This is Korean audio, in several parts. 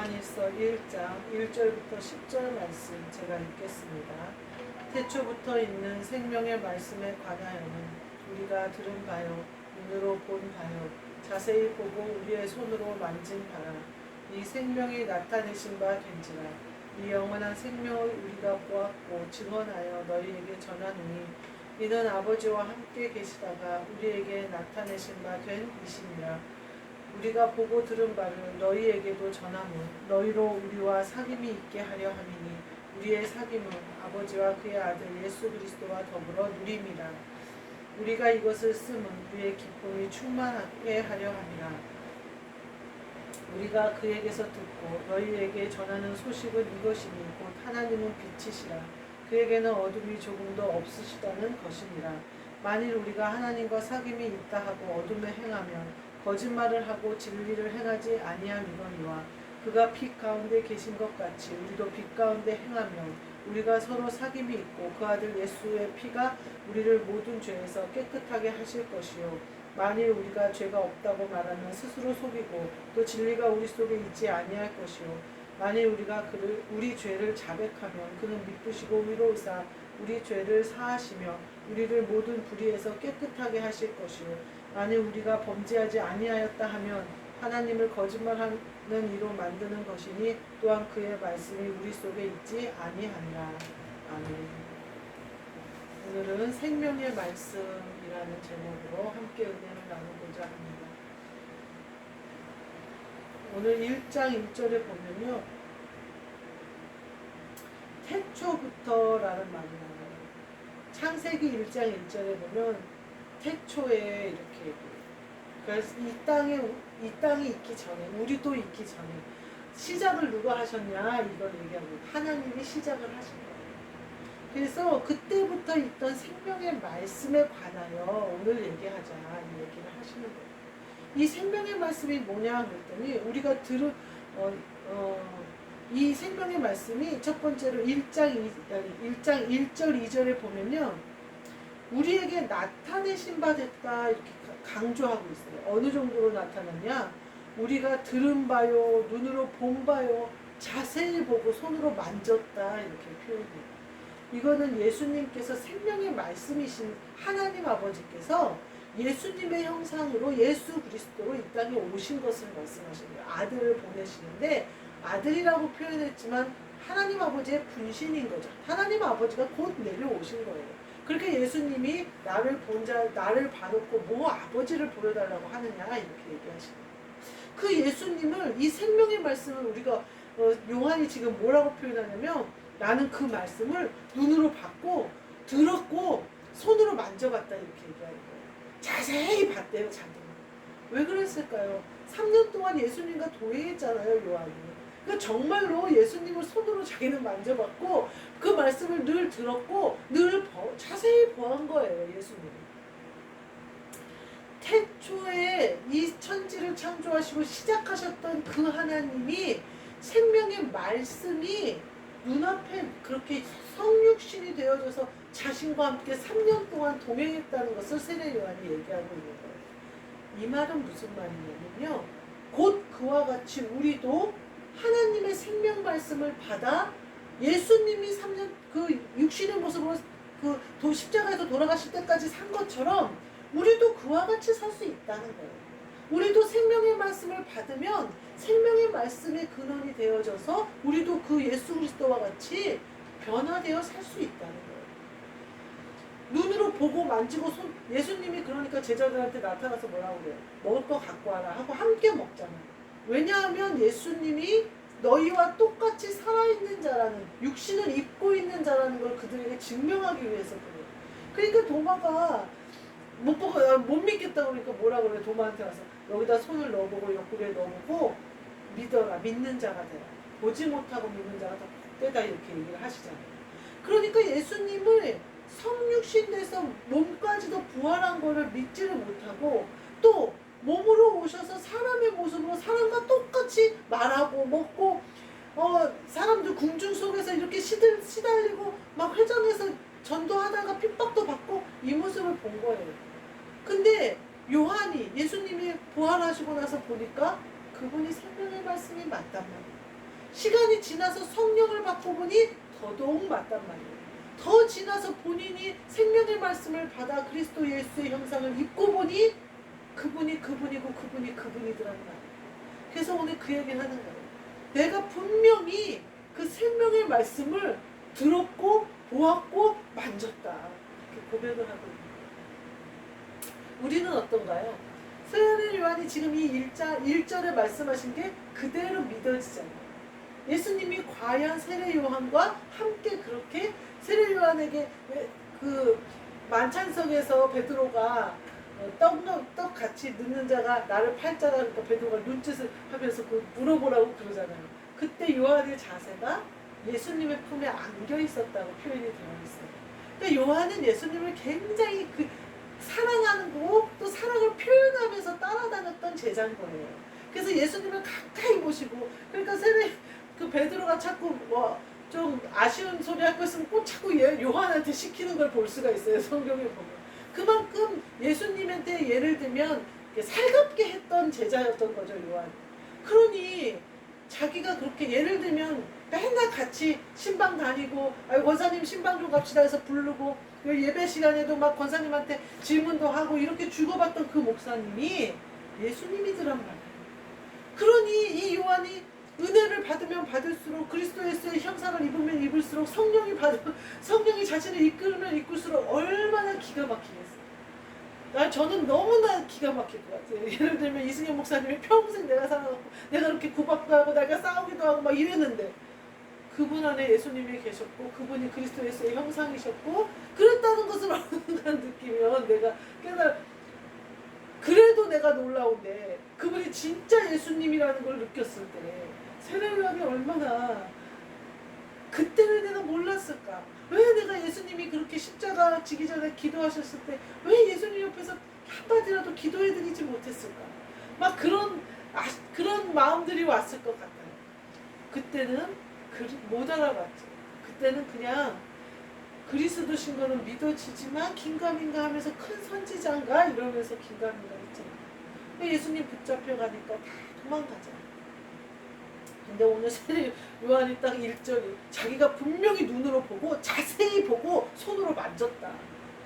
요한일서 1장 1절부터 10절 말씀 제가 읽겠습니다. 태초부터 있는 생명의 말씀에 관하여는 우리가 들은 바요, 눈으로 본 바요, 자세히 보고 우리의 손으로 만진 바라. 이 생명이 나타내신 바 된지라. 이 영원한 생명을 우리가 보았고 증언하여 너희에게 전하노니 이는 아버지와 함께 계시다가 우리에게 나타내신 바 된 이심이라. 우리가 보고 들은 바를 너희에게도 전하노 너희로 우리와 사귐이 있게 하려 함이니 우리의 사귐은 아버지와 그의 아들 예수 그리스도와 더불어 누림이라. 우리가 이것을 쓰면 우리의 기쁨이 충만하게 하려 함이라. 우리가 그에게서 듣고 너희에게 전하는 소식은 이것이니 곧 하나님은 빛이시라. 그에게는 어둠이 조금도 없으시다는 것이니라. 만일 우리가 하나님과 사귐이 있다 하고 어둠에 행하면 거짓말을 하고 진리를 행하지 아니함이거니와 그가 빛 가운데 계신 것 같이 우리도 빛 가운데 행하면 우리가 서로 사귐이 있고 그 아들 예수의 피가 우리를 모든 죄에서 깨끗하게 하실 것이요 만일 우리가 죄가 없다고 말하면 스스로 속이고 또 진리가 우리 속에 있지 아니할 것이요 만일 우리가 우리 죄를 자백하면 그는 믿으시고 위로우사 우리 죄를 사하시며 우리를 모든 불의에서 깨끗하게 하실 것이요 만일 우리가 범죄하지 아니하였다 하면 하나님을 거짓말하는 이로 만드는 것이니 또한 그의 말씀이 우리 속에 있지 아니하니라. 아멘. 오늘은 생명의 말씀이라는 제목으로 함께 은혜를 나누고자 합니다. 오늘 1장 1절에 보면요, 태초부터라는 말이 나와요. 창세기 1장 1절에 보면 태초에 이렇게 그래서 이 땅이 있기 전에 우리도 있기 전에 시작을 누가 하셨냐 이걸 얘기하고 하나님이 시작을 하신 거예요. 그래서 그때부터 있던 생명의 말씀에 관하여 오늘 얘기하자 이 얘기를 하시는 거예요. 이 생명의 말씀이 뭐냐 그랬더니 우리가 들은 이 생명의 말씀이 첫 번째로 1장 1절 2절에 보면요. 우리에게 나타내신 바 됐다 이렇게 강조하고 있어요. 어느 정도로 나타나냐? 우리가 들은 바요, 눈으로 본 바요, 자세히 보고 손으로 만졌다 이렇게 표현해요. 이거는 예수님께서 생명의 말씀이신 하나님 아버지께서 예수님의 형상으로 예수 그리스도로 이 땅에 오신 것을 말씀하시는 거예요. 아들을 보내시는데 아들이라고 표현했지만 하나님 아버지의 분신인 거죠. 하나님 아버지가 곧 내려오신 거예요. 그렇게 예수님이 나를 봐놓고 뭐 아버지를 보여달라고 하느냐 이렇게 얘기하시는 거예요. 그 예수님을 이 생명의 말씀을 우리가 요한이 지금 뭐라고 표현하냐면 나는 그 말씀을 눈으로 봤고 들었고 손으로 만져봤다 이렇게 얘기하는 거예요. 자세히 봤대요. 자기는. 왜 그랬을까요? 3년 동안 예수님과 도회했잖아요. 요한이. 그러니까 정말로 예수님을 손으로 자기는 만져봤고 그 말씀을 늘 들었고 늘 자세히 보한 거예요. 예수님이. 태초에 이 천지를 창조하시고 시작하셨던 그 하나님이 생명의 말씀이 눈앞에 그렇게 성육신이 되어져서 자신과 함께 3년 동안 동행했다는 것을 세례 요한이 얘기하고 있는 거예요. 이 말은 무슨 말이냐면요. 곧 그와 같이 우리도 하나님의 생명 말씀을 받아 예수님이 3년 그 육신의 모습으로 그 십자가에서 돌아가실 때까지 산 것처럼 우리도 그와 같이 살 수 있다는 거예요. 우리도 생명의 말씀을 받으면 생명의 말씀의 근원이 되어져서 우리도 그 예수 그리스도와 같이 변화되어 살 수 있다는 거예요. 눈으로 보고 만지고 예수님이 그러니까 제자들한테 나타나서 뭐라고 그래요? 먹을 거 갖고 와라 하고 함께 먹잖아요. 왜냐하면 예수님이 너희와 똑같이 살아있는 자라는 육신을 입고 있는 자라는 걸 그들에게 증명하기 위해서 그래요. 그러니까 도마가 못 믿겠다고 그러니까 뭐라 그래? 도마한테 와서 여기다 손을 넣어보고 옆구리에 넣어보고 믿어라. 믿는 자가 되라. 보지 못하고 믿는 자가 더 복되다 이렇게 얘기를 하시잖아요. 그러니까 예수님을 성육신 돼서 몸까지도 부활한 거를 믿지를 못하고 또 몸으로 오셔서 사람의 모습으로 사람과 똑같이 말하고 먹고 사람들 궁중 속에서 이렇게 시달리고 막 회전해서 전도하다가 핍박도 받고 이 모습을 본 거예요. 근데 요한이 예수님이 부활하시고 나서 보니까 그분이 생명의 말씀이 맞단 말이에요. 시간이 지나서 성령을 받고 보니 더더욱 맞단 말이에요. 더 지나서 본인이 생명의 말씀을 받아 그리스도 예수의 형상을 입고 보니 그분이 그분이고 그분이 그분이더란 말이에요. 그래서 오늘 그 얘기를 하는 거예요. 내가 분명히 그 생명의 말씀을 들었고 보았고 만졌다. 이렇게 고백을 하고 있는 거예요. 우리는 어떤가요? 세례 요한이 지금 이 1절에 말씀하신 게 그대로 믿어지잖아요. 예수님이 과연 세례 요한과 함께 그렇게 세례 요한에게 그 만찬석에서 베드로가 떡 같이 넣는 자가 나를 팔자라 그러니까 베드로가 눈짓을 하면서 그 물어보라고 그러잖아요. 그때 요한의 자세가 예수님의 품에 안겨 있었다고 표현이 되어 있어요. 그러니까 요한은 예수님을 굉장히 사랑하는 거고 또 사랑을 표현하면서 따라다녔던 제자인 거예요. 그래서 예수님을 가까이 보시고 그러니까 그 베드로가 자꾸 좀 아쉬운 소리 할 거 있으면 꼭 자꾸 요한한테 시키는 걸 볼 수가 있어요. 성경에 보면. 그만큼 예수님한테 예를 들면 살갑게 했던 제자였던 거죠. 요한. 그러니 자기가 그렇게 예를 들면 맨날 같이 신방 다니고 권사님 신방 좀 갑시다 해서 부르고 예배 시간에도 막 권사님한테 질문도 하고 이렇게 주고받던 그 목사님이 예수님이더란 말이에요. 그러니 이 요한이 은혜를 받으면 받을수록 그리스도 예수의 형상을 입으면 입을수록 성령이 자신을 이끌면 이끌수록 얼마나 기가 막히겠어요. 저는 너무나 기가 막힐 것 같아요. 예를 들면 이승현 목사님이 평생 내가 사랑하고 내가 그렇게 구박도 하고 내가 싸우기도 하고 막 이랬는데 그분 안에 예수님이 계셨고 그분이 그리스도 예수의 형상이셨고 그랬다는 것을 어느 순간 느끼면 내가 그래도 내가 놀라운데 그분이 진짜 예수님이라는 걸 느꼈을 때 세례 요한이 얼마나 그때는 내가 몰랐을까? 왜 내가 예수님이 그렇게 십자가 지기 전에 기도하셨을 때 왜 예수님 옆에서 한마디라도 기도해드리지 못했을까? 막 그런 마음들이 왔을 것 같아요. 그때는 못 알아봤죠. 그때는 그냥 그리스도 신거는 믿어지지만 긴가민가 하면서 큰 선지자인가 이러면서 긴가민가 했잖아요. 예수님 붙잡혀가니까 다 도망가잖아요. 근데 오늘 세례 요한이 딱 1절이 자기가 분명히 눈으로 보고 자세히 보고 손으로 만졌다.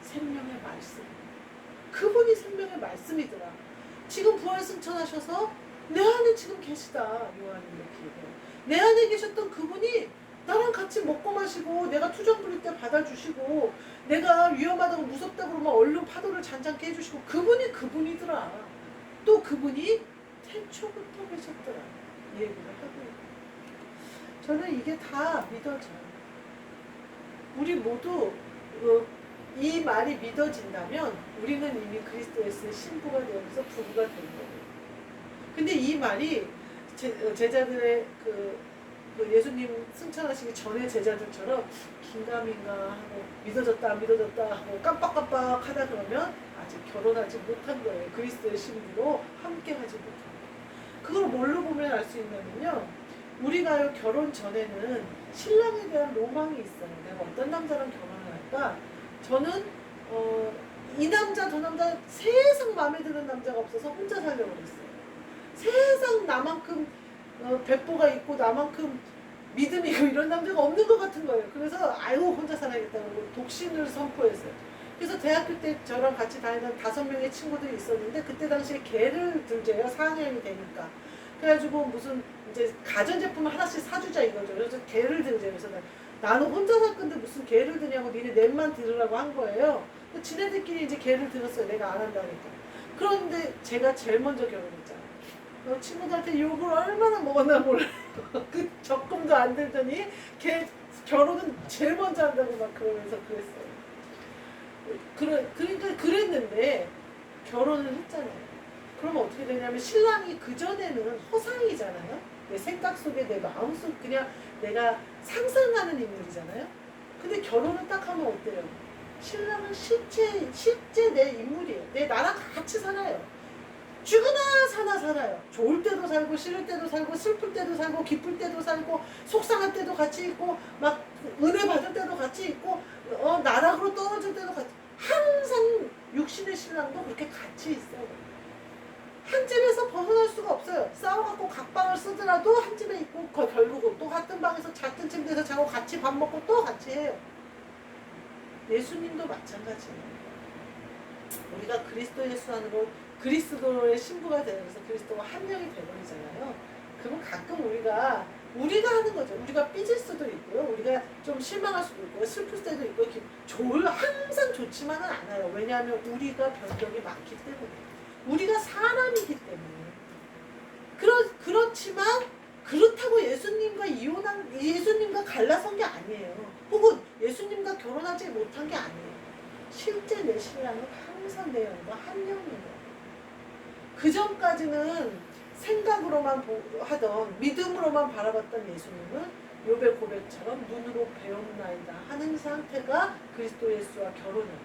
생명의 말씀. 그분이 생명의 말씀이더라. 지금 부활승천하셔서 내 안에 지금 계시다. 요한이 이렇게 얘기해요. 내 안에 계셨던 그분이 나랑 같이 먹고 마시고 내가 투정 부릴 때 받아주시고 내가 위험하다고 무섭다고 그러면 얼른 파도를 잔잔케 해주시고 그분이 그분이더라. 또 그분이 태초부터 계셨더라. 이 얘기를 하고 있어요. 저는 이게 다 믿어져요. 우리 모두 이 말이 믿어진다면 우리는 이미 그리스도 예수의 신부가 되어서 부부가 된 거예요. 근데 이 말이 제자들의 그 예수님 승천하시기 전에 제자들처럼 긴가민가 하고 믿어졌다 안 믿어졌다 하고 깜빡깜빡 하다 그러면 아직 결혼하지 못한 거예요. 그리스도의 신부로 함께 하지 못한 거예요. 그걸 뭘로 보면 알 수 있냐면요. 우리가 결혼 전에는 신랑에 대한 로망이 있어요. 내가 어떤 남자랑 결혼을 할까? 저는 이 남자 저 남자 세상 마음에 드는 남자가 없어서 혼자 살려고 그랬어요. 세상 나만큼 백보가 있고 나만큼 믿음이 있고 이런 남자가 없는 것 같은 거예요. 그래서 아이고 혼자 살아야겠다고 독신을 선포했어요. 그래서 대학교 때 저랑 같이 다니던 5명의 친구들이 있었는데 그때 당시에 개를 들재요. 4학년이 되니까. 그래가지고 무슨 이제 가전제품 하나씩 사주자 이거죠. 그래서 개를 들재요. 그래서 나는 혼자 살 건데 무슨 개를 드냐고 니네 넷만 들으라고 한 거예요. 지네들끼리 이제 개를 들었어요. 내가 안 한다니까. 그런데 제가 제일 먼저 결혼했잖아요. 친구들한테 욕을 얼마나 먹었나 몰라요. 그 적금도 안 들더니 걔 결혼은 제일 먼저 한다고 막 그러면서 그랬어요. 그러니까 그랬는데 결혼을 했잖아요. 그러면 어떻게 되냐면 신랑이 그전에는 허상이잖아요. 내 생각 속에 내 마음 속 그냥 내가 상상하는 인물이잖아요. 근데 결혼을 딱 하면 어때요? 신랑은 실제 내 인물이에요. 나랑 같이 살아요. 죽으나 사나 살아요. 좋을 때도 살고 싫을 때도 살고 슬플 때도 살고 기쁠 때도 살고 속상할 때도 같이 있고 막 은혜 받을 때도 같이 있고 나락으로 떨어질 때도 같이 항상 육신의 신랑도 그렇게 같이 있어요. 한 집에서 벗어날 수가 없어요. 싸워갖고 각방을 쓰더라도 한 집에 있고 결국은 또 같은 방에서 같은 침대에서 자고 같이 밥 먹고 또 같이 해요. 예수님도 마찬가지예요. 우리가 그리스도 예수 안으로 그리스도의 신부가 되면서 그리스도와 한 명이 되버리잖아요. 그러면 가끔 우리가 하는 거죠. 우리가 삐질 수도 있고요. 우리가 좀 실망할 수도 있고요. 슬플 때도 있고 항상 좋지만은 않아요. 왜냐하면 우리가 변덕이 많기 때문에. 우리가 사람이기 때문에. 그렇지만 그렇다고 예수님과 갈라선 게 아니에요. 혹은 예수님과 결혼하지 못한 게 아니에요. 실제 내 신랑은 항상 내 영과 한 영이에요. 그 전까지는 생각으로만 하던 믿음으로만 바라봤던 예수님은 욥의 고백처럼 눈으로 배웠나이다 하는 상태가 그리스도 예수와 결혼한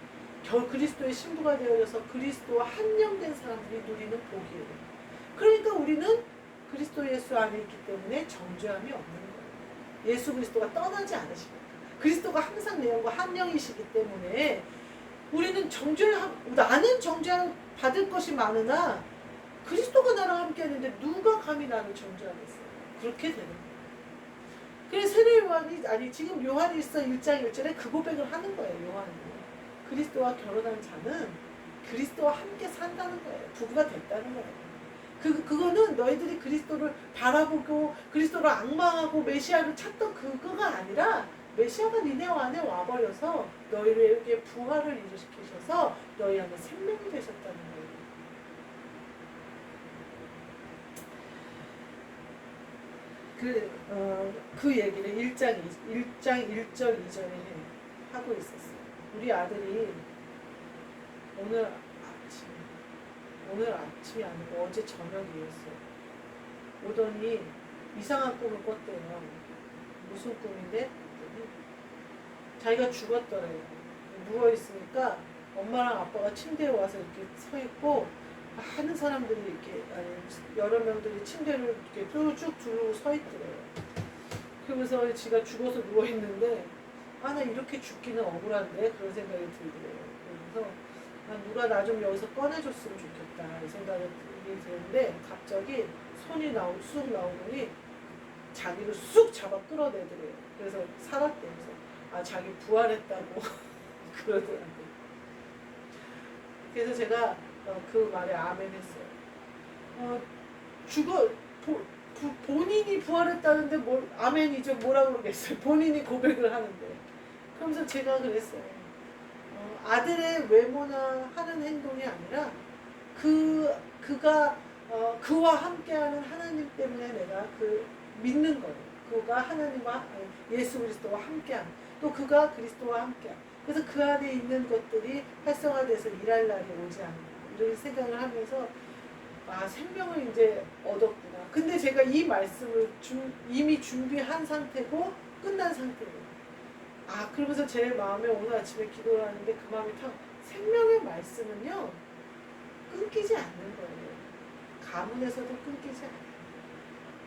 그리스도의 신부가 되어져서 그리스도와 한영된 사람들이 누리는 복이에요. 그러니까 우리는 그리스도 예수 안에 있기 때문에 정죄함이 없는 거예요. 예수 그리스도가 떠나지 않으시니까. 그리스도가 항상 내 영과 한 영이시기 때문에 우리는 나는 정죄 받을 것이 많으나 그리스도가 나랑 함께 하는데 누가 감히 나를 정죄하겠어요. 그렇게 되는 거예요. 그래서 지금 요한일서 1장 1절에 그 고백을 하는 거예요. 요한이. 그리스도와 결혼한 자는 그리스도와 함께 산다는 거예요. 부부가 됐다는 거예요. 그거는 너희들이 그리스도를 바라보고 그리스도를 앙망하고 메시아를 찾던 그거가 아니라 메시아가 니네 안에 와버려서 너희에게 부활을 일으키셔서 너희 안에 생명이 되셨다는 거예요. 그 얘기를 1장 1절 2절에 하고 있었어요. 우리 아들이 오늘 아침이 아니고 어제 저녁이었어요. 오더니 이상한 꿈을 꿨대요. 무슨 꿈인데? 자기가 죽었더래요. 누워있으니까 엄마랑 아빠가 침대에 와서 이렇게 서 있고 많은 사람들이 이렇게 여러 명들이 침대를 이렇게 쭉 두르고 서 있더래요. 그러면서 지가 죽어서 누워 있는데 나 이렇게 죽기는 억울한데 그런 생각이 들더래요. 그래서 누가 나 좀 여기서 꺼내줬으면 좋겠다 이 생각이 드는데 갑자기 손이 쑥 나오더니 자기를 쑥 잡아 끌어내더래요. 그래서 살았대면서 자기 부활했다고 그러더라고요. 그래서 제가 그 말에 아멘 했어요. 본인이 부활했다는데 아멘이죠. 뭐라고 그러겠어요. 본인이 고백을 하는데. 그러면서 제가 그랬어요. 아들의 외모나 하는 행동이 아니라 그와 함께하는 하나님 때문에 내가 믿는 거예요. 그가 하나님과 예수 그리스도와 함께한 또 그가 그리스도와 함께한 그래서 그 안에 있는 것들이 활성화돼서 일할 날이 오지 않나 이런 생각을 하면서 생명을 이제 얻었구나. 근데 제가 이 말씀을 이미 준비한 상태고 끝난 상태예요. 그러면서 제 마음에 오늘 아침에 기도를 하는데 그 마음이 생명의 말씀은요 끊기지 않는 거예요. 가문에서도 끊기지 않아요.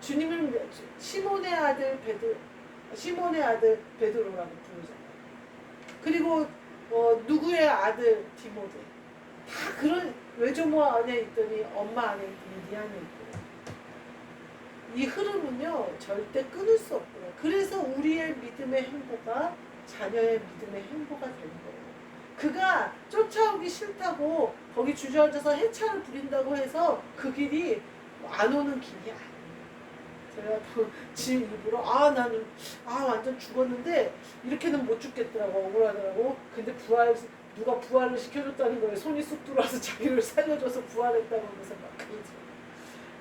주님은 시몬의 아들 베드로라고 부르잖아요. 그리고 누구의 아들 디모데 다 그런 외조모 안에 있더니 엄마 안에 있더니 네 안에 있고 이 흐름은요 절대 끊을 수 없고요. 그래서 우리의 믿음의 행보가 자녀의 믿음의 행보가 되는 거예요. 그가 쫓아오기 싫다고 거기 주저앉아서 해차를 부린다고 해서 그 길이 안 오는 길이 아니에요. 제가 지 입으로 나는 완전 죽었는데 이렇게는 못 죽겠더라고. 억울하더라고. 근데 누가 부활을 시켜줬다는 거예요. 손이 쑥 들어와서 자기를 살려줘서 부활했다고 하면서 막 그러지.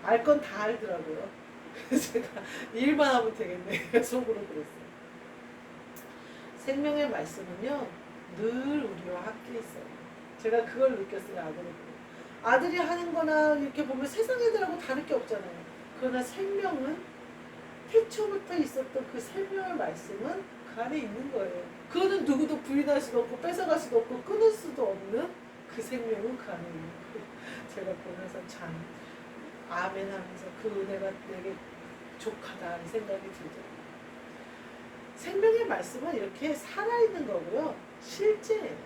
알 건 다 알더라고요. 그래서 제가 일만 하면 되겠네 속으로 그랬어요. 생명의 말씀은요 늘 우리와 함께 있어요. 제가 그걸 느꼈어요. 아들이 하는 거나 이렇게 보면 세상 애들하고 다를 게 없잖아요. 그러나 생명은 태초부터 있었던 그 생명의 말씀은 그 안에 있는 거예요. 그거는 누구도 부인할 수도 없고 뺏어갈 수도 없고 끊을 수도 없는 그 생명은 그 안에 있는 거예요. 제가 보면서 참 아멘 하면서 그 은혜가 내게 족하다 이 생각이 들더라고요. 생명의 말씀은 이렇게 살아있는 거고요. 실제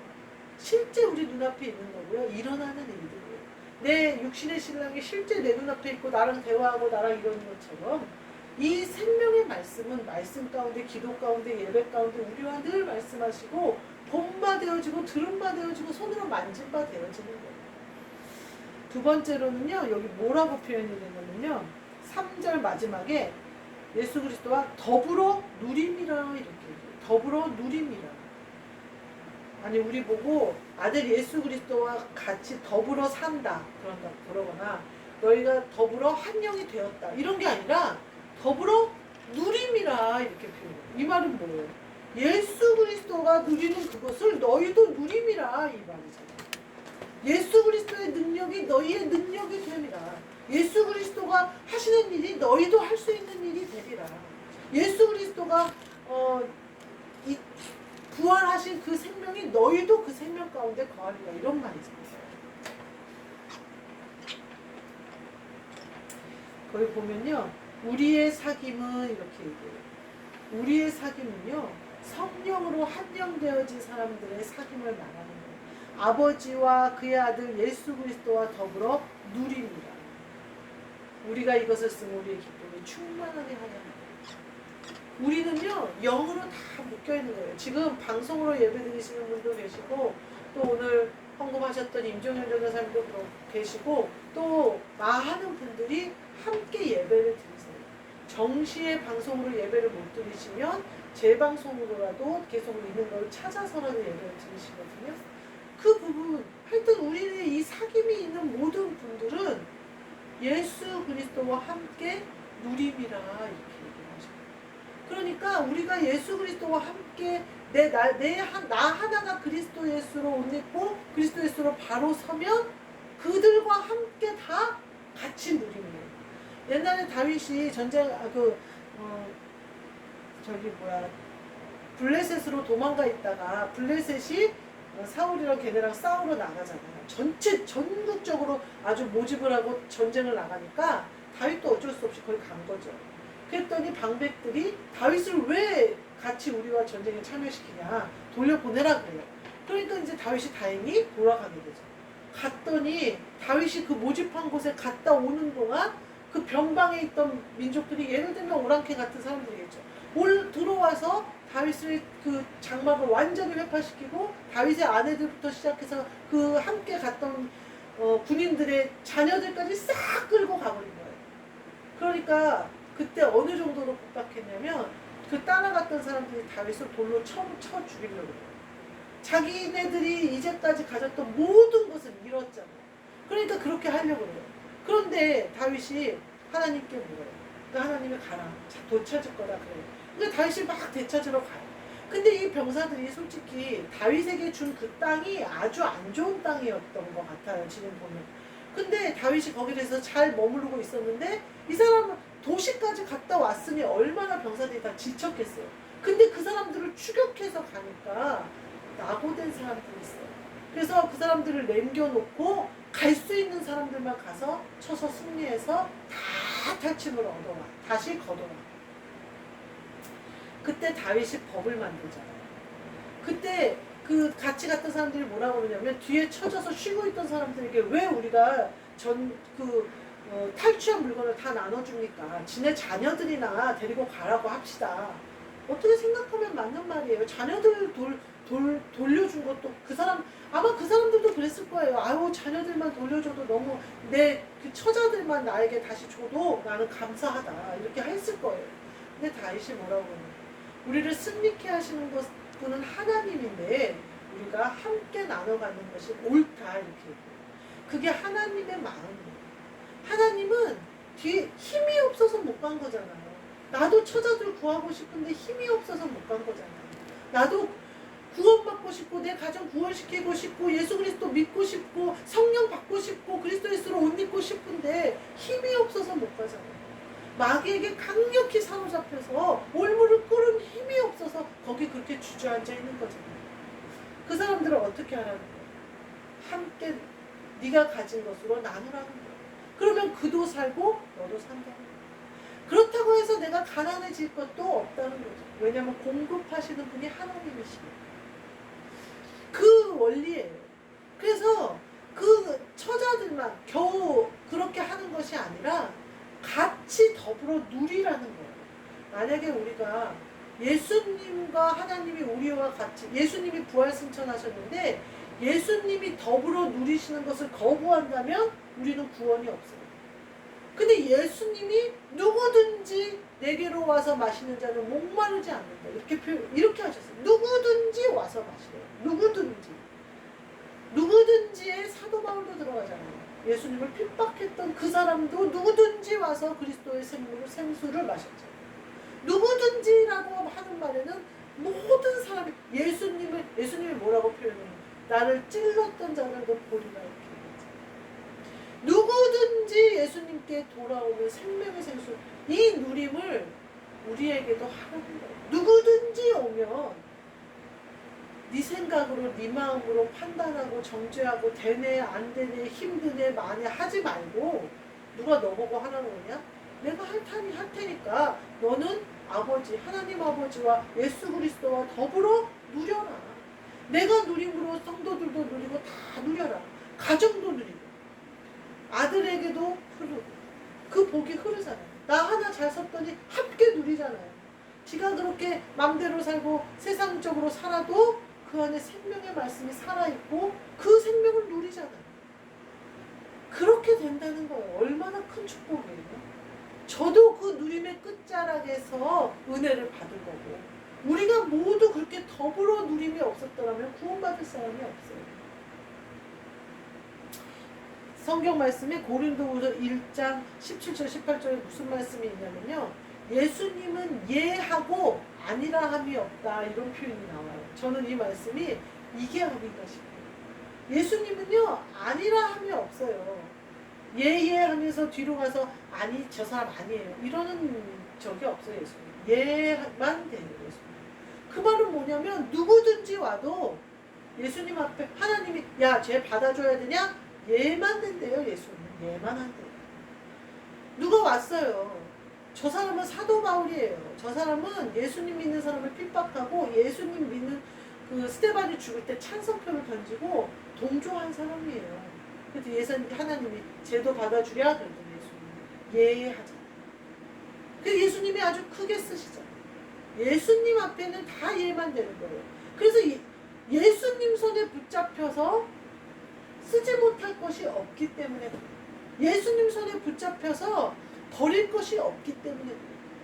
우리 눈앞에 있는 거고요. 일어나는 일들이에요. 내 육신의 신랑이 실제 내 눈앞에 있고 나랑 대화하고 나랑 이러는 것처럼 이 생명의 말씀은 말씀 가운데, 기도 가운데, 예배 가운데 우리와 늘 말씀하시고 본 바 되어지고 들은 바 되어지고 손으로 만진 바 되어지는 거예요. 두 번째로는요, 여기 뭐라고 표현이 되냐면요, 3절 마지막에 예수 그리스도와 더불어 누림이라 이렇게 얘기해요. 더불어 누림이라. 아니 우리 보고 아들 예수 그리스도와 같이 더불어 산다 그러거나 너희가 더불어 한 영이 되었다 이런 게 아니라 더불어 누림이라 이렇게 표현해요. 이 말은 뭐예요? 예수 그리스도가 누리는 그것을 너희도 누림이라 이 말이잖아요. 예수 그리스도의 능력이 너희의 능력이 되리라. 예수 그리스도가 하시는 일이 너희도 할 수 있는 일이 되리라. 예수 그리스도가 이 부활하신 그 생명이 너희도 그 생명 가운데 거하리라 이런 말이잖아요. 거기 보면요, 우리의 사귐은 이렇게 얘기해요. 우리의 사귐은요, 성령으로 한영되어진 사람들의 사귐을 말하는 거예요. 아버지와 그의 아들 예수 그리스도와 더불어 누립니다. 우리가 이것을 쓰면 우리의 기쁨이 충만하게 하는 거예요. 우리는요, 영으로 다 묶여있는 거예요. 지금 방송으로 예배드리시는 분도 계시고, 또 오늘 헌금하셨던 임종현 전도사님도 계시고, 또 많은 분들이 함께 예배를 드리세요. 정시에 방송으로 예배를 못 드리시면 재방송으로라도 계속 있는 걸 찾아서라도 예배를 드리시거든요. 그 부분, 하여튼 우리의 이 사귐이 있는 모든 분들은 예수 그리스도와 함께 누림이라 이렇게 그러니까 우리가 예수 그리스도와 함께 나 하나가 그리스도 예수로 옷 입고 그리스도 예수로 바로 서면 그들과 함께 다 같이 누립니다. 옛날에 다윗이 블레셋으로 도망가 있다가 블레셋이 사울이랑 걔네랑 싸우러 나가잖아요. 전국적으로 아주 모집을 하고 전쟁을 나가니까 다윗도 어쩔 수 없이 거기 간 거죠. 그랬더니 방백들이 다윗을 왜 같이 우리와 전쟁에 참여시키냐 돌려보내라 그래요. 그러니까 이제 다윗이 다행히 돌아가게 되죠. 갔더니 다윗이 그 모집한 곳에 갔다 오는 동안 그 변방에 있던 민족들이 예를 들면 오랑캐 같은 사람들이겠죠. 들어와서 다윗의 그 장막을 완전히 회파시키고 다윗의 아내들부터 시작해서 그 함께 갔던 군인들의 자녀들까지 싹 끌고 가버린 거예요. 그러니까 그때 어느 정도로 급박했냐면 그 따라갔던 사람들이 다윗을 돌로 쳐 죽이려고 해요. 자기네들이 이제까지 가졌던 모든 것을 잃었잖아요. 그러니까 그렇게 하려고 해요. 그런데 다윗이 하나님께 물어요. 그러니까 하나님이 가라. 되찾을 거다 그래요. 그러니까 다윗이 막 되찾으러 가요. 근데 이 병사들이 솔직히 다윗에게 준 그 땅이 아주 안 좋은 땅이었던 것 같아요. 지금 보면. 근데 다윗이 거기에서 잘 머무르고 있었는데 이 사람은 도시까지 갔다 왔으니 얼마나 병사들이 다 지쳤겠어요. 근데 그 사람들을 추격해서 가니까 낙오된 사람들이 있어요. 그래서 그 사람들을 남겨놓고 갈 수 있는 사람들만 가서 쳐서 승리해서 다 탈취물을 얻어와. 다시 걷어와. 그때 다윗이 법을 만들잖아요. 그때 그 같이 갔던 사람들이 뭐라고 그러냐면 뒤에 쳐져서 쉬고 있던 사람들에게 왜 우리가 탈취한 물건을 다 나눠줍니까? 지네 자녀들이나 데리고 가라고 합시다. 어떻게 생각하면 맞는 말이에요. 자녀들 돌려준 것도 아마 그 사람들도 그랬을 거예요. 아유, 자녀들만 돌려줘도 너무 내 그 처자들만 나에게 다시 줘도 나는 감사하다. 이렇게 했을 거예요. 근데 다윗이 뭐라고 하냐. 우리를 승리케 하시는 분은 하나님인데 우리가 함께 나눠가는 것이 옳다. 이렇게 얘기해요. 그게 하나님의 마음이에요. 하나님은 뒤에 힘이 없어서 못 간 거잖아요. 나도 처자들 구하고 싶은데 힘이 없어서 못 간 거잖아요. 나도 구원받고 싶고 내 가정 구원시키고 싶고 예수 그리스도 믿고 싶고 성령 받고 싶고 그리스도 예수로 옷 입고 싶은데 힘이 없어서 못 가잖아요. 마귀에게 강력히 사로잡혀서 올무를 꿇은 힘이 없어서 거기 그렇게 주저앉아 있는 거잖아요. 그 사람들은 어떻게 하라는 거예요? 함께 네가 가진 것으로 나누라는 거예요. 그러면 그도 살고 너도 산다는 거예요. 그렇다고 해서 내가 가난해질 것도 없다는 거죠. 왜냐하면 공급하시는 분이 하나님이시니까. 그 원리예요. 그래서 그 처자들만 때만 겨우 그렇게 하는 것이 아니라 같이 더불어 누리라는 거예요. 만약에 우리가 예수님과 하나님이 우리와 같이, 예수님이 부활 승천하셨는데 예수님이 더불어 누리시는 것을 거부한다면 우리는 구원이 없어요. 근데 예수님이 누구든지 내게로 와서 마시는 자는 목마르지 않는다. 이렇게 하셨어요. 누구든지 와서 마시래요. 누구든지의 사도 바울도 들어가잖아요. 예수님을 핍박했던 그 사람도 누구든지 와서 그리스도의 생수를 마셨죠. 누구든지라고 하는 말에는 모든 사람이 예수님이 뭐라고 표현해요? 나를 찔렀던 자들도 보리라 이렇게 얘기했잖아요. 누구든지 예수님께 돌아오는 생명의 생수, 이 누림을 우리에게도 하라는 거예요. 누구든지 오면 네 생각으로 네 마음으로 판단하고 정죄하고 되네 안 되네 힘드네 많이 하지 말고, 누가 너보고 하라는 거냐? 내가 할 테니까 너는 아버지 하나님 아버지와 예수 그리스도와 더불어 누려라. 내가 누림으로 성도들도 누리고 다 누려라. 가정도 누리고 아들에게도 흐르고 그 복이 흐르잖아요. 나 하나 잘 섰더니 함께 누리잖아요. 지가 그렇게 맘대로 살고 세상적으로 살아도 그 안에 생명의 말씀이 살아있고 그 생명을 누리잖아요. 그렇게 된다는 거예요. 얼마나 큰 축복이에요. 저도 그 누림의 끝자락에서 은혜를 받을 거고, 우리가 모두 그렇게 더불어 누림이 없었더라면 구원받을 사람이 없어요. 성경 말씀에 고린도후서 1장 17절 18절에 무슨 말씀이 있냐면요, 예수님은 예하고 아니라 함이 없다, 이런 표현이 나와요. 저는 이 말씀이 이게 아닌가 싶어요. 예수님은요 아니라 함이 없어요. 예 하면서 뒤로 가서 아니 저 사람 아니에요 이러는 적이 없어요. 예수님 예만 돼요. 예수님. 그 말은 뭐냐면 누구든지 와도 예수님 앞에 하나님이 야 쟤 받아줘야 되냐? 예만 된대요. 예수님 예만 한대요. 누가 왔어요. 저 사람은 사도 바울이에요. 저 사람은 예수님 믿는 사람을 핍박하고 예수님 믿는 그 스데반이 죽을 때 찬성표를 던지고 동조한 사람이에요. 그래서 하나님이 쟤도 받아주랴 그랬더니 예수님이 예하잖아요. 그래서 예수님이 아주 크게 쓰시잖아요. 예수님 앞에는 다 예만 되는 거예요. 그래서 예수님 손에 붙잡혀서 쓰지 못할 것이 없기 때문에, 예수님 손에 붙잡혀서 버릴 것이 없기 때문에,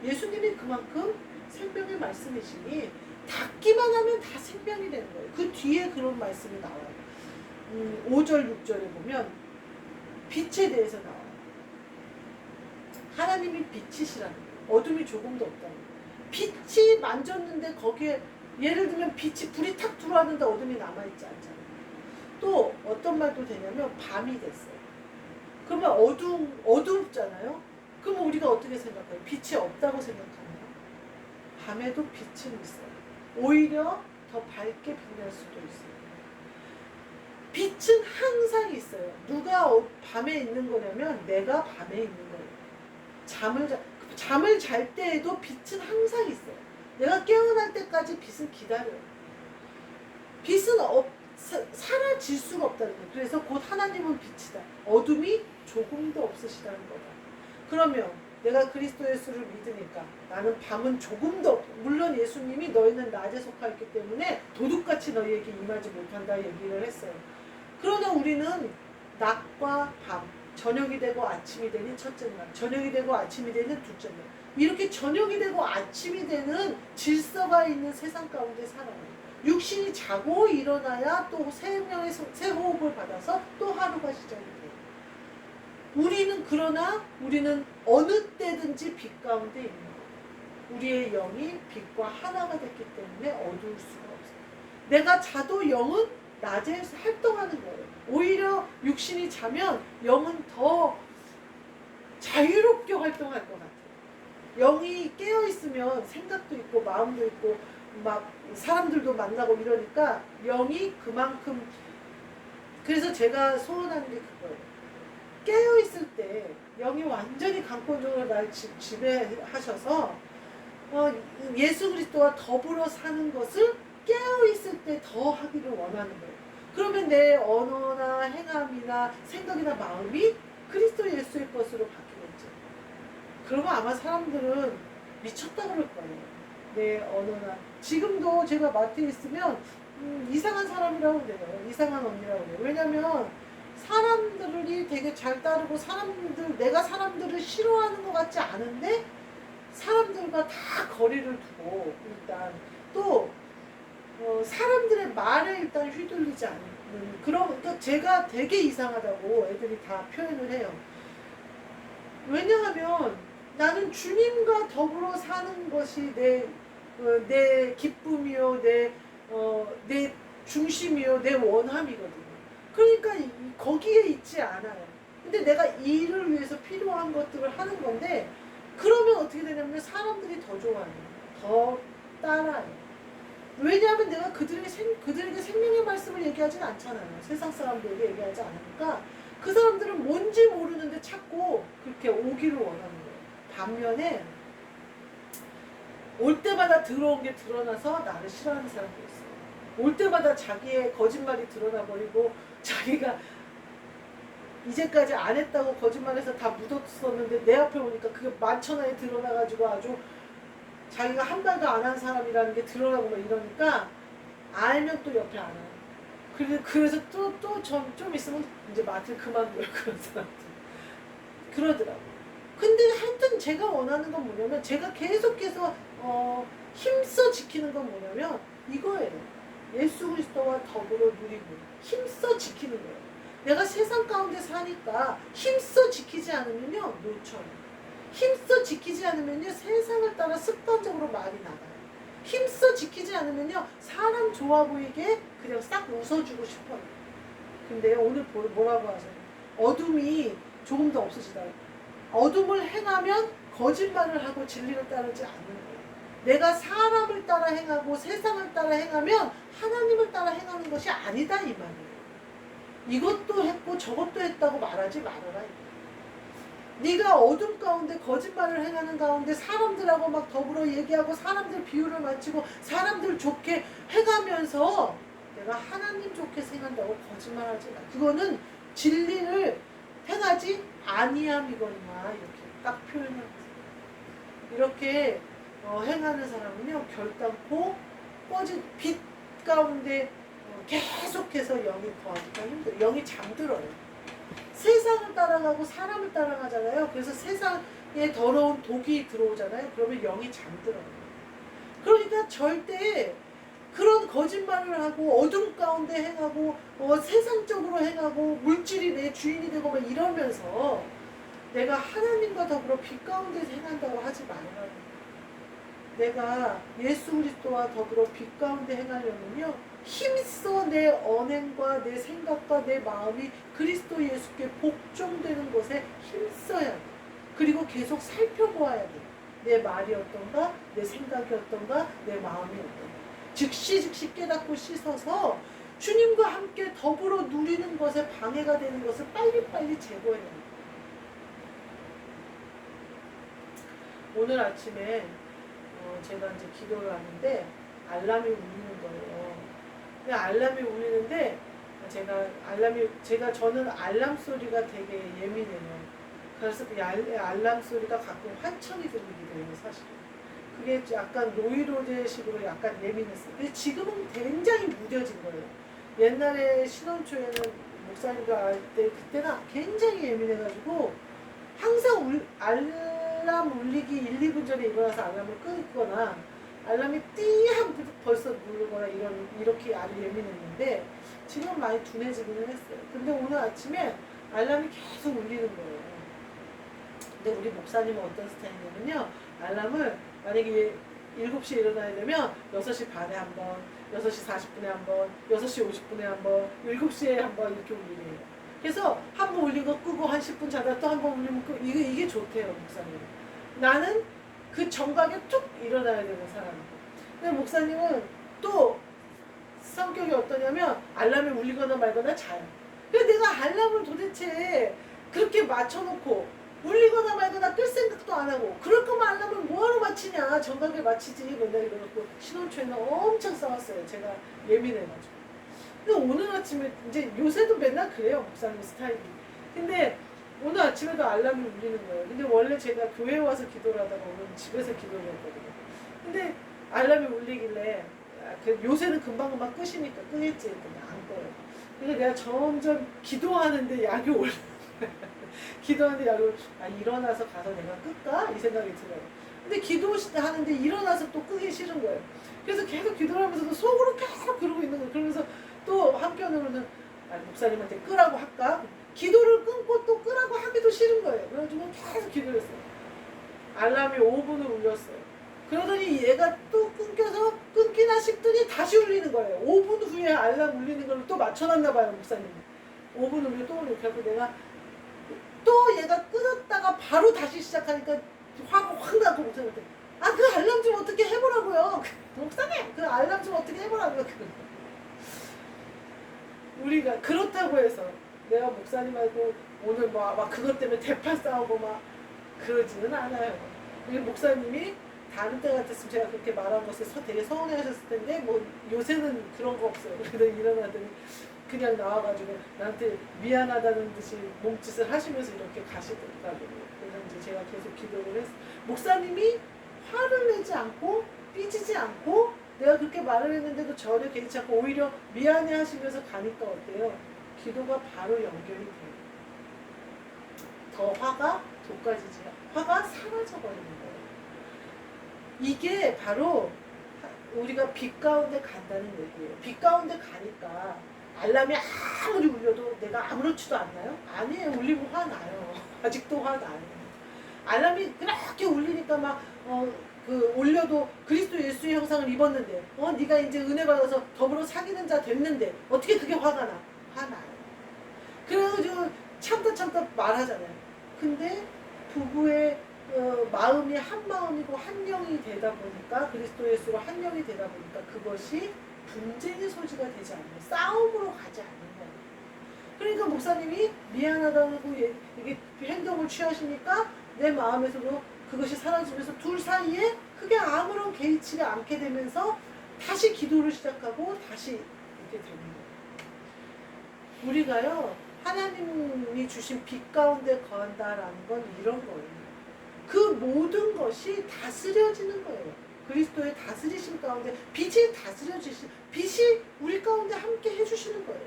예수님이 그만큼 생명의 말씀이시니 닿기만 하면 다 생명이 되는 거예요. 그 뒤에 그런 말씀이 나와요. 5절 6절에 보면 빛에 대해서 나와요. 하나님이 빛이시라는 거예요. 어둠이 조금도 없다는 거예요. 빛이 만졌는데 거기에 예를 들면 불이 탁 들어왔는데 어둠이 남아있지 않잖아요. 또 어떤 말도 되냐면 밤이 됐어요. 그러면 어둡잖아요. 그럼 우리가 어떻게 생각해요? 빛이 없다고 생각하나요? 밤에도 빛은 있어요. 오히려 더 밝게 빛날 수도 있어요. 빛은 항상 있어요. 누가 밤에 있는 거냐면 내가 밤에 있는 거예요. 잠을 잘 때에도 빛은 항상 있어요. 내가 깨어날 때까지 빛은 기다려요. 빛은 사라질 수가 없다는 거예요. 그래서 곧 하나님은 빛이다. 어둠이 조금도 없으시다는 거다. 그러면 내가 그리스도 예수를 믿으니까 나는 밤은 조금도 없고, 물론 예수님이 너희는 낮에 속하였기 때문에 도둑같이 너희에게 임하지 못한다 얘기를 했어요. 그러나 우리는 낮과 밤, 저녁이 되고 아침이 되는 첫째 날, 저녁이 되고 아침이 되는 둘째 날, 이렇게 저녁이 되고 아침이 되는 질서가 있는 세상 가운데 살아요. 육신이 자고 일어나야 또 생명의 새 호흡을 받아서 또 하루가 시작이 돼요. 우리는 어느 때든지 빛 가운데 있는 거예요. 우리의 영이 빛과 하나가 됐기 때문에 어두울 수가 없어요. 내가 자도 영은 낮에 활동하는 거예요. 오히려 육신이 자면 영은 더 자유롭게 활동할 것 같아요. 영이 깨어있으면 생각도 있고 마음도 있고 막 사람들도 만나고 이러니까 영이 그만큼, 그래서 제가 소원하는 게 그거예요. 깨어있을 때 영이 완전히 강권적으로 날 지배하셔서 예수 그리스도와 더불어 사는 것을 깨어있을 때 더 하기를 원하는 거예요. 그러면 내 언어나 행함이나 생각이나 마음이 그리스도 예수의 것으로 바뀌겠죠. 그러면 아마 사람들은 미쳤다 그럴 거예요. 내 언어나. 지금도 제가 마트에 있으면 이상한 사람이라고 그래요. 이상한 언니라고 그래요. 왜냐면 사람들이 되게 잘 따르고 내가 사람들을 싫어하는 것 같지 않은데 사람들과 다 거리를 두고 일단 또 사람들의 말에 일단 휘둘리지 않는 그러니까 제가 되게 이상하다고 애들이 다 표현을 해요. 왜냐하면 나는 주님과 더불어 사는 것이 내 기쁨이요, 내 중심이요, 내 원함이거든요. 그러니까 거기에 있지 않아요. 근데 내가 일을 위해서 필요한 것들을 하는 건데 그러면 어떻게 되냐면 사람들이 더 좋아해요. 더 따라요. 왜냐하면 내가 그들에게 생명의 말씀을 얘기하진 않잖아요. 세상 사람들에게 얘기하지 않으니까 그 사람들은 뭔지 모르는데 찾고 그렇게 오기를 원하는 거예요. 반면에 올 때마다 들어온 게 드러나서 나를 싫어하는 사람도 있어요. 올 때마다 자기의 거짓말이 드러나버리고 자기가 이제까지 안 했다고 거짓말해서 다 묻었었는데 내 앞에 오니까 그게 만천하에 드러나가지고 아주 자기가 한 말도 안 한 사람이라는 게 드러나고 막 이러니까 알면 또 옆에 안 와요. 그래서 또 좀 있으면 이제 마트를 그만둬요. 그런 사람들. 그러더라고요. 근데 하여튼 제가 원하는 건 뭐냐면 제가 계속해서 힘써 지키는 건 뭐냐면 이거예요. 예수 그리스도와 더불어 누리고 힘써 지키는 거예요. 내가 세상 가운데 사니까 힘써 지키지 않으면요 놓쳐요. 힘써 지키지 않으면요 세상을 따라 습관적으로 말이 나가요. 힘써 지키지 않으면요 사람 좋아 보이게 그냥 싹 웃어주고 싶어요. 근데 오늘 뭐라고 하세요? 어둠이 조금 더 없으시다. 어둠을 행하면 거짓말을 하고 진리를 따르지 않는 거예요. 내가 사람을 따라 행하고 세상을 따라 행하면 하나님을 따라 행하는 것이 아니다 이 말이에요. 이것도 했고 저것도 했다고 말하지 말아라. 네가 어둠 가운데 거짓말을 행하는 가운데 사람들하고 막 더불어 얘기하고 사람들 비유를 맞추고 사람들 좋게 해가면서 내가 하나님 좋게 생각한다고 거짓말하지 마. 그거는 진리를 행하지 아니함이거니와 이렇게 딱 표현합니다. 이렇게 행하는 사람은요 결단코 꺼진 빛 가운데 계속해서 영이 거하기가 힘들어요. 영이 잠들어요. 세상을 따라가고 사람을 따라가잖아요. 그래서 세상에 더러운 독이 들어오잖아요. 그러면 영이 잠들어요. 그러니까 절대 그런 거짓말을 하고 어둠 가운데 행하고 세상적으로 행하고 물질이 내 주인이 되고 막 이러면서 내가 하나님과 더불어 빛 가운데 행한다고 하지 말아요. 내가 예수 그리스도와 더불어 빛 가운데 행하려면요 힘써 내 언행과 내 생각과 내 마음이 그리스도 예수께 복종되는 것에 힘써야 돼. 그리고 계속 살펴보아야 돼. 내 말이 어떤가, 내 생각이 어떤가, 내 마음이 어떤가. 즉시 깨닫고 씻어서 주님과 함께 더불어 누리는 것에 방해가 되는 것을 빨리빨리 제거해야 돼. 오늘 아침에 제가 이제 기도를 하는데 알람이 울리는 거예요. 근데 알람이 울리는데 저는 알람 소리가 되게 예민해요. 그래서 그 알람 소리가 가끔 환청이 들리기도 해요, 사실. 그게 약간 노이로제식으로 약간 예민했어요. 근데 지금은 굉장히 무뎌진 거예요. 옛날에 신혼초에는 목사님과 할 때 그때는 굉장히 예민해가지고 항상 알람 울리기 1, 2분 전에 일어나서 알람을 끄거나 알람이 띠 하고 벌써 누르거나 이렇게 아주 예민했는데 지금은 많이 둔해지기는 했어요. 근데 오늘 아침에 알람이 계속 울리는 거예요. 근데 우리 목사님은 어떤 스타일이냐면요. 알람을 만약에 7시에 일어나야 되면 6시 반에 한 번, 6시 40분에 한 번, 6시 50분에 한 번, 7시에 한 번 이렇게 울리네요. 그래서 한 번 울린 거 끄고 한 10분 자다 또 한 번 울리면 끄고 이게 좋대요, 목사님. 나는 그 정각에 툭 일어나야 되는 사람이고. 근데 목사님은 또 성격이 어떠냐면 알람이 울리거나 말거나 자요. 그래서 내가 알람을 도대체 그렇게 맞춰놓고 울리거나 말거나 끌 생각도 안 하고 그럴 거면 알람을 뭐하러 맞히냐 정각에 맞히지 맨날 이러고 신혼초에는 엄청 싸웠어요. 제가 예민해가지고. 근데 오늘 아침에 이제 요새도 맨날 그래요, 목사님 스타일이. 근데 오늘 아침에도 알람이 울리는 거예요. 근데 원래 제가 교회 와서 기도를 하다가 오늘 집에서 기도를 했거든요. 근데 알람이 울리길래 요새는 금방금방 끄시니까 끄겠지 했더니 안 꺼요. 그래서 내가 점점 기도하는데 약이 올라. 기도하는데 약이 올라. 아, 일어나서 가서 내가 끌까? 이 생각이 들어요. 근데 기도하는데 일어나서 또 끄기 싫은 거예요. 그래서 계속 기도를 하면서도 속으로 계속 그러고 있는 거예요. 그러면서 또 한편으로는 목사님한테 끄라고 할까? 기도를 끊고 또 끄라고 하기도 싫은 거예요. 그래가지고 계속 기도를 했어요. 알람이 5분을 울렸어요. 그러더니 얘가 또 끊기나 싶더니 다시 울리는 거예요. 5분 후에 알람 울리는 걸 또 맞춰놨나 봐요, 목사님이. 5분 후에 또 울리고, 그래서 내가 또 얘가 끊었다가 바로 다시 시작하니까 화가 확 나고 목사님한테, 아, 그 알람 좀 어떻게 해보라고요. 목사님, 그 알람 좀 어떻게 해보라고요. 우리가 그렇다고 해서 내가 목사님하고 오늘 막 그것 때문에 대판 싸우고 막 그러지는 않아요. 목사님이 다른 때 같았으면 제가 그렇게 말한 것을 되게 서운해 하셨을 텐데, 뭐 요새는 그런 거 없어요. 그래서 일어나더니 그냥 나와가지고 나한테 미안하다는 듯이 몸짓을 하시면서 이렇게 가시더라고요. 그래서 이제 제가 계속 기도를 했어요. 목사님이 화를 내지 않고 삐지지 않고 내가 그렇게 말을 했는데도 전혀 개의치 않고 오히려 미안해 하시면서 가니까 어때요? 기도가 바로 연결이 돼요. 더 화가 돋가지지, 화가 사라져버리는 거예요. 이게 바로 우리가 빛 가운데 간다는 얘기예요. 빛 가운데 가니까 알람이 아무리 울려도 내가 아무렇지도 않나요? 아니에요. 울리면 화나요. 아직도 화나요. 알람이 그렇게 울리니까 막 올려도 그리스도 예수의 형상을 입었는데 네가 이제 은혜 받아서 더불어 사귀는 자 됐는데 어떻게 그게 화가 나? 화나요. 그래가지고 참다 말하잖아요. 근데 부부의 마음이 한 마음이고 한 영이 되다 보니까, 그리스도 예수로 한 영이 되다 보니까 그것이 분쟁의 소지가 되지 않는, 싸움으로 가지 않는 거예요. 그러니까 목사님이 미안하다고 이게 행동을 취하시니까 내 마음에서도 그것이 사라지면서 둘 사이에 그게 아무런 개의치가 않게 되면서 다시 기도를 시작하고 다시 이렇게 되는 거예요. 우리가요, 하나님이 주신 빛 가운데 거한다라는 건 이런 거예요. 그 모든 것이 다스려지는 거예요. 그리스도의 다스리심 가운데 빛이 다스려지시, 빛이 우리 가운데 함께 해주시는 거예요.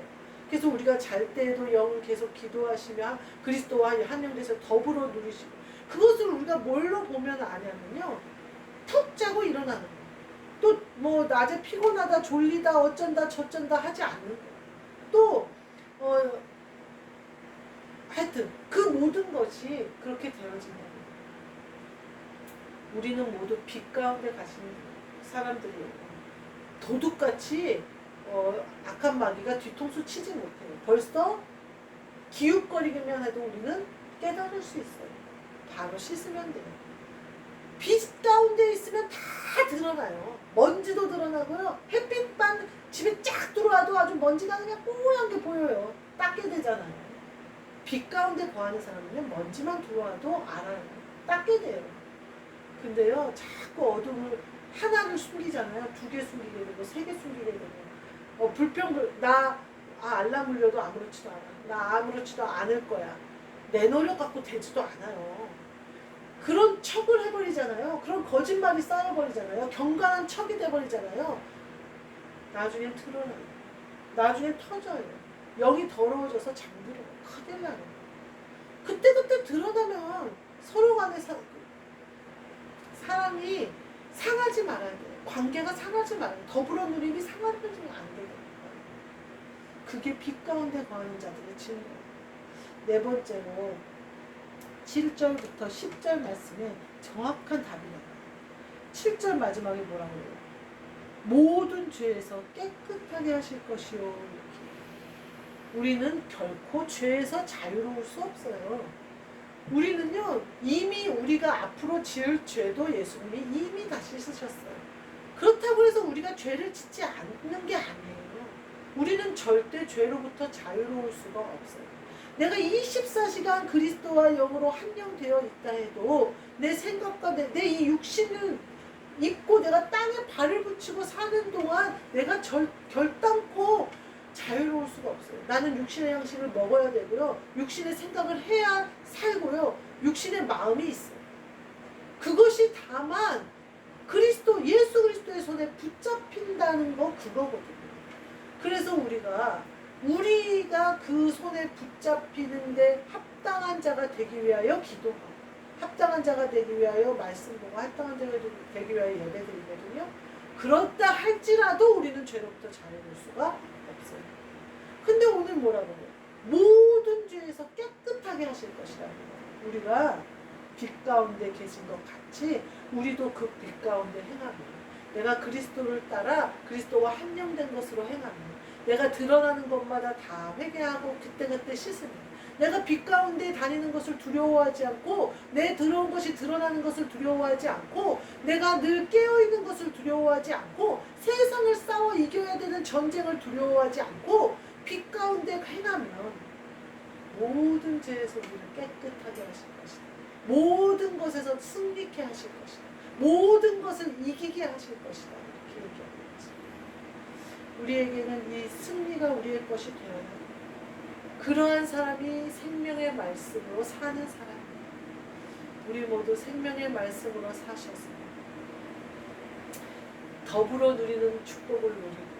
그래서 우리가 잘 때에도 영을 계속 기도하시며 그리스도와 한영돼서 더불어 누리시고, 그것을 우리가 뭘로 보면 아냐면요, 푹 자고 일어나는 거예요. 또 뭐 낮에 피곤하다 졸리다 어쩐다 저쩐다 하지 않는 거예요. 또 하여튼 그 모든 것이 그렇게 되어지는 거예요. 우리는 모두 빛 가운데 가시는 사람들이에요. 도둑같이 악한 마귀가 뒤통수 치지 못해요. 벌써 기웃거리기만 해도 우리는 깨달을 수 있어요. 바로 씻으면 돼요. 빛 가운데 있으면 다 드러나요. 먼지도 드러나고요. 햇빛만 집에 쫙 들어와도 아주 먼지가 그냥 뽀얀 게 보여요. 닦게 되잖아요. 빛 가운데 거하는 사람은요, 먼지만 들어와도 알아요. 닦게 돼요. 근데요, 자꾸 어둠을 하나를 숨기잖아요. 2개 숨기게 되고 3개 숨기게 되고, 알람 울려도 아무렇지도 않아. 나 아무렇지도 않을 거야. 내 노력 갖고 되지도 않아요. 그런 척을 해버리잖아요. 그런 거짓말이 쌓여버리잖아요. 경건한 척이 돼버리잖아요. 나중엔 드러나요. 나중엔 터져요. 영이 더러워져서 잠들어요. 큰일 나요. 그때 드러나면 서로 간에 사람이 상하지 말아야 돼요. 관계가 상하지 말아야 돼요. 더불어 누림이 상하면 안 돼요. 그게 빛 가운데 거하는 자들의 증거예요. 네 번째로 7절부터 10절 말씀에 정확한 답이 나와요. 7절 마지막에 뭐라고 해요? 모든 죄에서 깨끗하게 하실 것이요. 이렇게. 우리는 결코 죄에서 자유로울 수 없어요. 우리는요, 이미 우리가 앞으로 지을 죄도 예수님이 이미 다 씻으셨어요. 그렇다고 해서 우리가 죄를 짓지 않는 게 아니에요. 우리는 절대 죄로부터 자유로울 수가 없어요. 내가 24시간 그리스도와 영으로 한영되어 있다 해도 내 생각과 내 이 육신을 입고 내가 땅에 발을 붙이고 사는 동안 내가 결단코 자유로울 수가 없어요. 나는 육신의 양식을 먹어야 되고요. 육신의 생각을 해야 살고요. 육신의 마음이 있어요. 그것이 다만 예수 그리스도의 손에 붙잡힌다는 거 그거거든요. 그래서 우리가 그 손에 붙잡히는데 합당한 자가 되기 위하여 기도하고, 합당한 자가 되기 위하여 말씀 보고, 합당한 자가 되기 위하여 예배드리거든요. 그렇다 할지라도 우리는 죄로부터 자유로울 수가 없어요. 근데 오늘 뭐라고 해요? 모든 죄에서 깨끗하게 하실 것이라는 거예요. 우리가 빛 가운데 계신 것 같이 우리도 그 빛 가운데 행하며, 내가 그리스도를 따라 그리스도와 한영된 것으로 행하며, 내가 드러나는 것마다 다 회개하고 그때그때 씻으며, 내가 빛 가운데 다니는 것을 두려워하지 않고, 내 들어온 것이 드러나는 것을 두려워하지 않고, 내가 늘 깨어있는 것을 두려워하지 않고, 세상을 싸워 이겨야 되는 전쟁을 두려워하지 않고 빛 가운데 행하면 모든 죄에서 우리를 깨끗하게 하실 것이다. 모든 것에서 승리케 하실 것이다. 모든 것을 이기게 하실 것이다. 이렇게 얘기하고 있습니다. 우리에게는 이 승리가 우리의 것이 되어야 합니다. 그러한 사람이 생명의 말씀으로 사는 사람입니다. 우리 모두 생명의 말씀으로 사셔서 더불어 누리는 축복을 누리고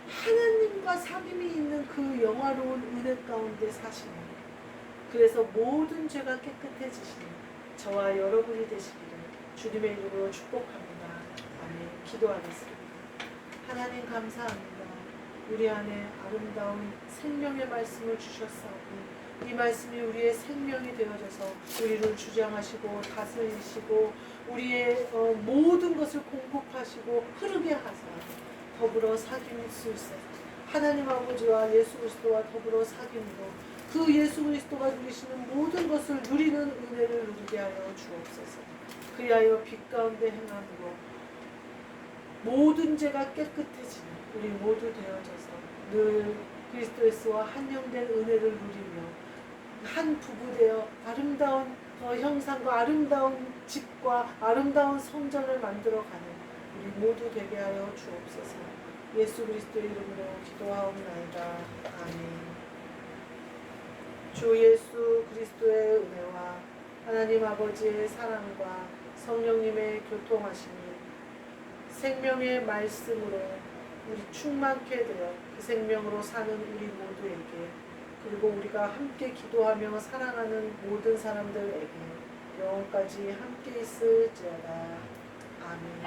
하나님과 사귐이 있는 그 영화로운 은혜 가운데 사시는, 그래서 모든 죄가 깨끗해지시는 저와 여러분이 되시기를 주님의 이름으로 축복합니다. 아멘. 기도하겠습니다. 하나님 감사합니다. 우리 안에 아름다운 생명의 말씀을 주셨사오니 이 말씀이 우리의 생명이 되어져서 우리를 주장하시고 다스리시고 우리의 모든 것을 공급하시고 흐르게 하사 더불어 사귐일 수 있어요. 하나님 아버지와 예수 그리스도와 더불어 사귐으로 그 예수 그리스도가 누리시는 모든 것을 누리는 은혜를 누리게 하여 주옵소서. 그리하여 빛 가운데 행함으로 모든 죄가 깨끗해지는 우리 모두 되어져서 늘 그리스도 예수와 한영된 은혜를 누리며 한 부부 되어 아름다운 형상과 아름다운 집과 아름다운 성전을 만들어가는 우리 모두 되게 하여 주옵소서. 예수 그리스도의 이름으로 기도하옵나이다. 아멘. 주 예수 그리스도의 은혜와 하나님 아버지의 사랑과 성령님의 교통하심이 생명의 말씀으로 우리 충만케 되어 그 생명으로 사는 우리 모두에게, 그리고 우리가 함께 기도하며 사랑하는 모든 사람들에게 영원까지 함께 있을지어다. 아멘.